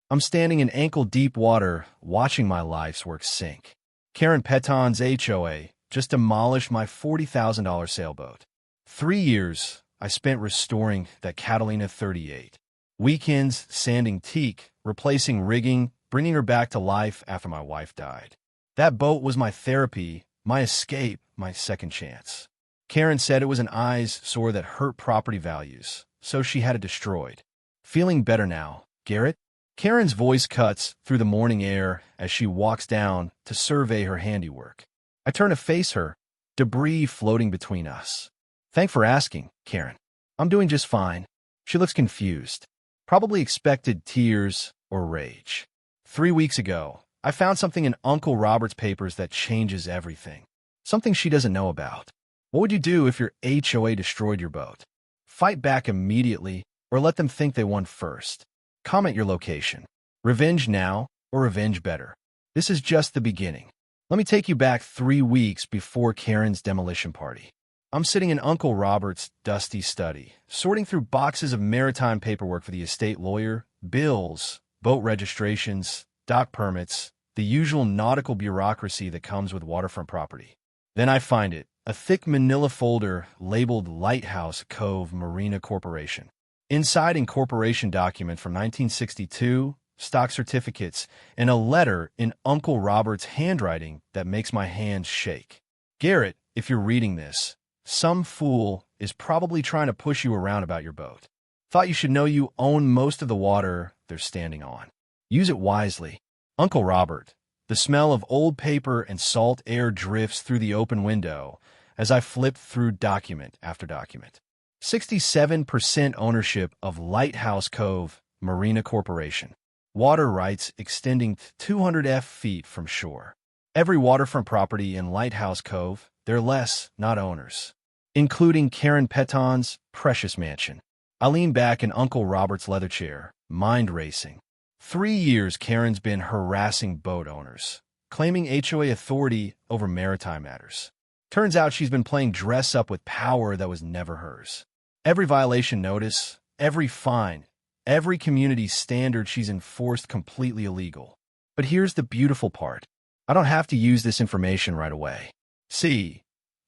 I'm standing in ankle-deep water, watching my life's work sink. Karen Peton's HOA just demolished my $40,000 sailboat. 3 years I spent restoring that Catalina 38. Weekends sanding teak, replacing rigging, bringing her back to life after my wife died. That boat was my therapy, my escape, my second chance. Karen said it was an eyesore that hurt property values, so she had it destroyed. Feeling better now, Garrett? Karen's voice cuts through the morning air as she walks down to survey her handiwork. I turn to face her, debris floating between us. Thanks for asking, Karen. I'm doing just fine. She looks confused. Probably expected tears or rage. 3 weeks ago, I found something in Uncle Robert's papers that changes everything. Something she doesn't know about. What would you do if your HOA destroyed your boat? Fight back immediately or let them think they won first? Comment your location. Revenge now or revenge better? This is just the beginning. Let me take you back 3 weeks before Karen's demolition party. I'm sitting in Uncle Robert's dusty study, sorting through boxes of maritime paperwork for the estate lawyer, bills, boat registrations, dock permits, the usual nautical bureaucracy that comes with waterfront property. Then I find it, a thick manila folder labeled Lighthouse Cove Marina Corporation. Inside, incorporation document from 1962, stock certificates, and a letter in Uncle Robert's handwriting that makes my hands shake. Garrett, if you're reading this, some fool is probably trying to push you around about your boat. Thought you should know you own most of the water they're standing on. Use it wisely. Uncle Robert. The smell of old paper and salt air drifts through the open window as I flip through document after document. 67% ownership of Lighthouse Cove Marina Corporation. Water rights extending 200 feet from shore. Every waterfront property in Lighthouse Cove, they're less, not owners. Including Karen Peton's precious mansion. I lean back in Uncle Robert's leather chair, mind racing. 3 years Karen's been harassing boat owners, claiming HOA authority over maritime matters. Turns out she's been playing dress-up with power that was never hers. Every violation notice, every fine, every community standard she's enforced completely illegal. But here's the beautiful part. I don't have to use this information right away. See,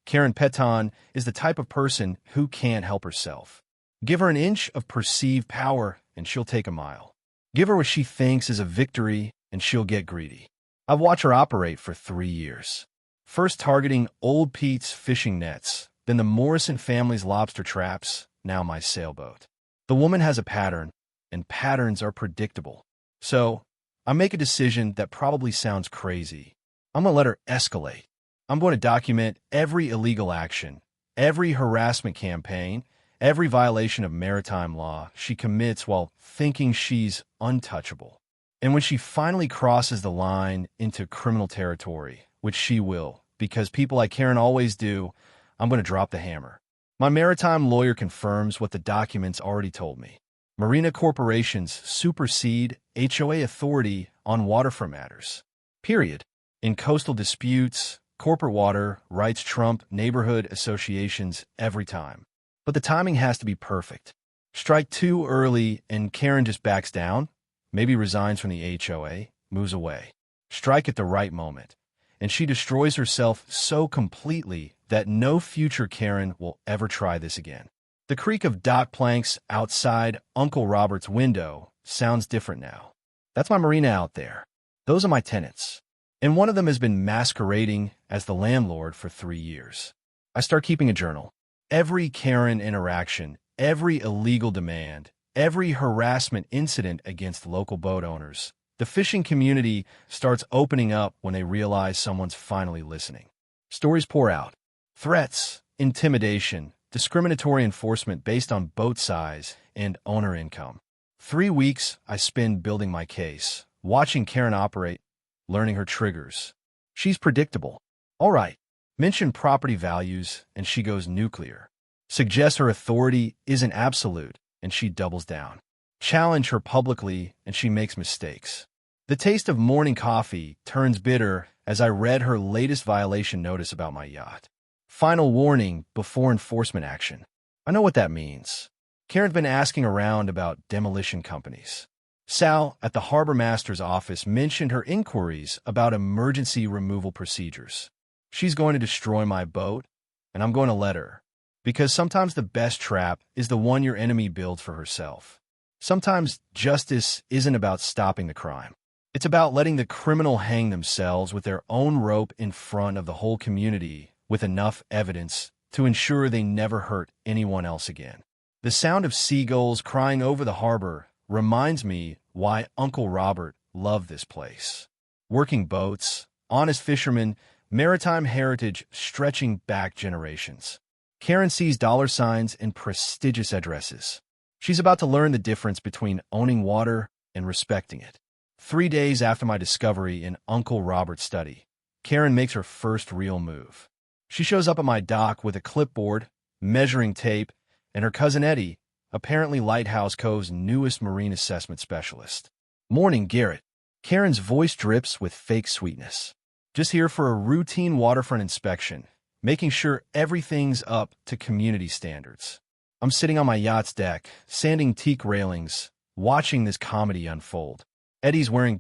Karen Peton is the type of person who can't help herself. Give her an inch of perceived power and she'll take a mile. Give her what she thinks is a victory and she'll get greedy. I've watched her operate for 3 years. First targeting Old Pete's fishing nets, then the Morrison family's lobster traps, now my sailboat. The woman has a pattern, and patterns are predictable. So, I make a decision that probably sounds crazy. I'm going to let her escalate. I'm going to document every illegal action, every harassment campaign, every violation of maritime law she commits while thinking she's untouchable. And when she finally crosses the line into criminal territory, which she will, because people like Karen always do, I'm going to drop the hammer. My maritime lawyer confirms what the documents already told me. Marina corporations supersede HOA authority on waterfront matters. Period. In coastal disputes, corporate water rights trump neighborhood associations every time. But the timing has to be perfect. Strike too early and Karen just backs down, maybe resigns from the HOA, moves away. Strike at the right moment, and she destroys herself so completely that no future Karen will ever try this again. The creak of dock planks outside Uncle Robert's window sounds different now. That's my marina out there. Those are my tenants. And one of them has been masquerading as the landlord for 3 years. I start keeping a journal. Every Karen interaction, every illegal demand, every harassment incident against local boat owners. The fishing community starts opening up when they realize someone's finally listening. Stories pour out. Threats, intimidation, discriminatory enforcement based on boat size and owner income. 3 weeks I spend building my case, watching Karen operate, learning her triggers. She's predictable. All right, mention property values and she goes nuclear. Suggest her authority isn't absolute and she doubles down. Challenge her publicly and she makes mistakes. The taste of morning coffee turns bitter as I read her latest violation notice about my yacht. Final warning before enforcement action. I know what that means. Karen's been asking around about demolition companies. Sal at the harbor master's office mentioned her inquiries about emergency removal procedures. She's going to destroy my boat, and I'm going to let her. Because sometimes the best trap is the one your enemy builds for herself. Sometimes justice isn't about stopping the crime. It's about letting the criminal hang themselves with their own rope in front of the whole community with enough evidence to ensure they never hurt anyone else again. The sound of seagulls crying over the harbor reminds me why Uncle Robert loved this place. Working boats, honest fishermen, maritime heritage stretching back generations. Karen sees dollar signs and prestigious addresses. She's about to learn the difference between owning water and respecting it. 3 days after my discovery in Uncle Robert's study, Karen makes her first real move. She shows up at my dock with a clipboard, measuring tape, and her cousin Eddie, apparently Lighthouse Cove's newest marine assessment specialist. "Morning, Garrett." Karen's voice drips with fake sweetness. "Just here for a routine waterfront inspection, making sure everything's up to community standards." I'm sitting on my yacht's deck, sanding teak railings, watching this comedy unfold. Eddie's wearing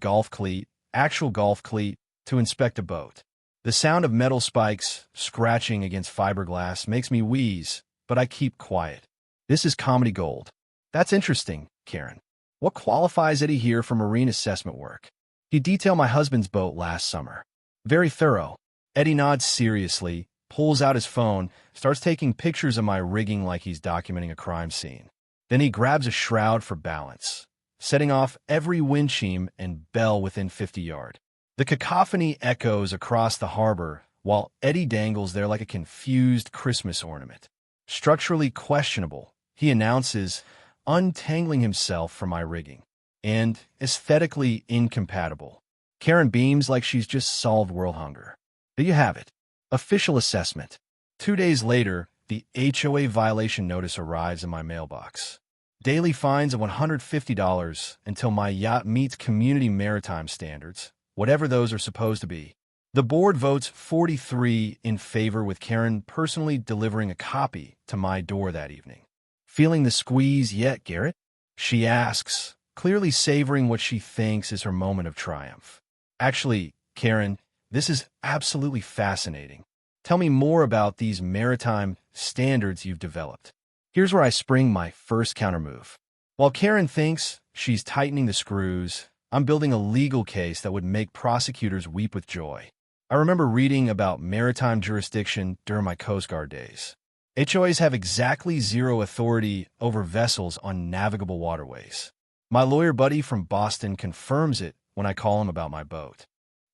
actual golf cleat, to inspect a boat. The sound of metal spikes scratching against fiberglass makes me wheeze, but I keep quiet. This is comedy gold. "That's interesting, Karen. What qualifies Eddie here for marine assessment work?" "He detailed my husband's boat last summer." "Very thorough." Eddie nods seriously, pulls out his phone, starts taking pictures of my rigging like he's documenting a crime scene. Then he grabs a shroud for balance, setting off every windsheam and bell within 50 yards. The cacophony echoes across the harbor while Eddie dangles there like a confused Christmas ornament. "Structurally questionable," he announces, untangling himself from my rigging. "And aesthetically incompatible." Karen beams like she's just solved world hunger. There you have it. Official assessment. 2 days later, the HOA violation notice arrives in my mailbox. Daily fines of $150 until my yacht meets community maritime standards, whatever those are supposed to be. The board votes 43 in favor, with Karen personally delivering a copy to my door that evening. "Feeling the squeeze yet, Garrett?" she asks, clearly savoring what she thinks is her moment of triumph. "Actually, Karen, this is absolutely fascinating. Tell me more about these maritime standards you've developed." Here's where I spring my first countermove. While Karen thinks she's tightening the screws, I'm building a legal case that would make prosecutors weep with joy. I remember reading about maritime jurisdiction during my Coast Guard days. HOAs have exactly zero authority over vessels on navigable waterways. My lawyer buddy from Boston confirms it when I call him about my boat.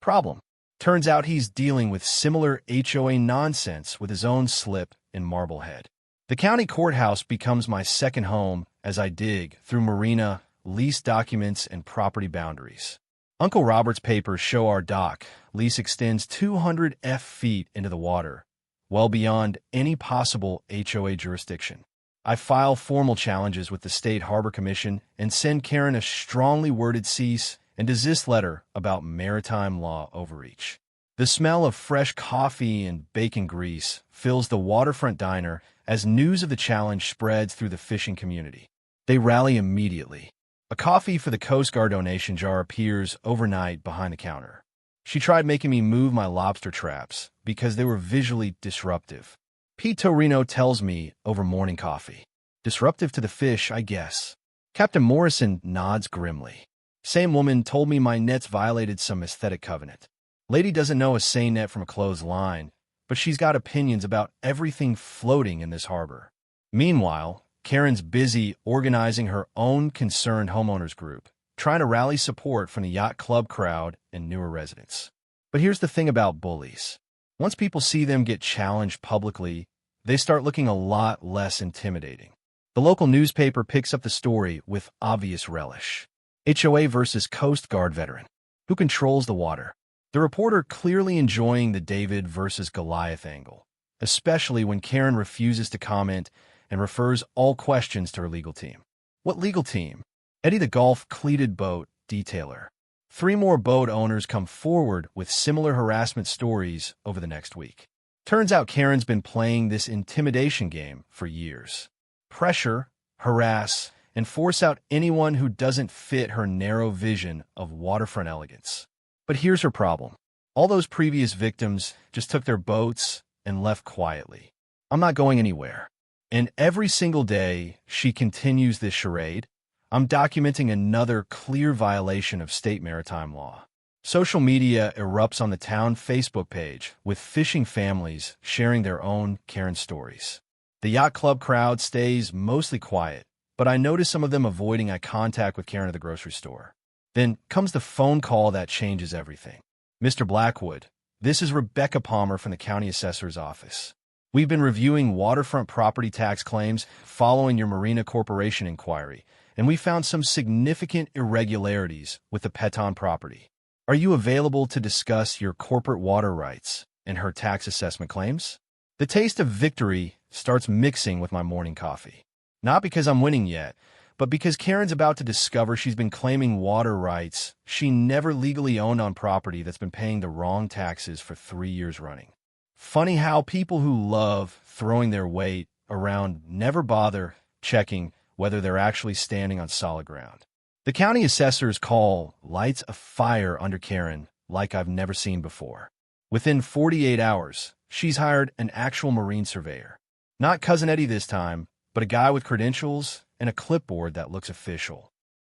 Problem: turns out he's dealing with similar HOA nonsense with his own slip in Marblehead. The county courthouse becomes my second home as I dig through Marina, lease documents, and property boundaries. Uncle Robert's papers show our dock lease extends 200 feet into the water, well beyond any possible HOA jurisdiction. I file formal challenges with the State Harbor Commission and send Karen a strongly worded cease and desist letter about maritime law overreach. The smell of fresh coffee and bacon grease fills the waterfront diner as news of the challenge spreads through the fishing community. They rally immediately. A coffee for the Coast Guard donation jar appears overnight behind the counter. She tried making me move my lobster traps because they were visually disruptive. Pete Torino tells me over morning coffee. Disruptive to the fish, I guess. Captain Morrison nods grimly. Same woman told me my nets violated some aesthetic covenant. Lady doesn't know a seine net from a closed line, but she's got opinions about everything floating in this harbor. Meanwhile, Karen's busy organizing her own concerned homeowners group, trying to rally support from the yacht club crowd and newer residents. But here's the thing about bullies. Once people see them get challenged publicly, they start looking a lot less intimidating. The local newspaper picks up the story with obvious relish. HOA versus Coast Guard veteran. Who controls the water? The reporter clearly enjoying the David versus Goliath angle, especially when Karen refuses to comment and refers all questions to her legal team. What legal team? Eddie the golf cleated boat detailer. 3 more boat owners come forward with similar harassment stories over the next week. Turns out Karen's been playing this intimidation game for years. Pressure, harass, and force out anyone who doesn't fit her narrow vision of waterfront elegance. But here's her problem. All those previous victims just took their boats and left quietly. I'm not going anywhere. And every single day she continues this charade, I'm documenting another clear violation of state maritime law. Social media erupts on the town Facebook page, with fishing families sharing their own Karen stories. The yacht club crowd stays mostly quiet, but I notice some of them avoiding eye contact with Karen at the grocery store. Then comes the phone call that changes everything. Mr. Blackwood, this is Rebecca Palmer from the county assessor's office. We've been reviewing waterfront property tax claims following your Marina Corporation inquiry, and we found some significant irregularities with the Peton property. Are you available to discuss your corporate water rights and her tax assessment claims? The taste of victory starts mixing with my morning coffee. Not because I'm winning yet, but because Karen's about to discover she's been claiming water rights she never legally owned on property that's been paying the wrong taxes for 3 years running. Funny how people who love throwing their weight around never bother checking whether they're actually standing on solid ground. The county assessor's call lights a fire under Karen like I've never seen before. Within 48 hours, she's hired an actual marine surveyor. Not Cousin Eddie this time, but a guy with credentials and a clipboard that looks official.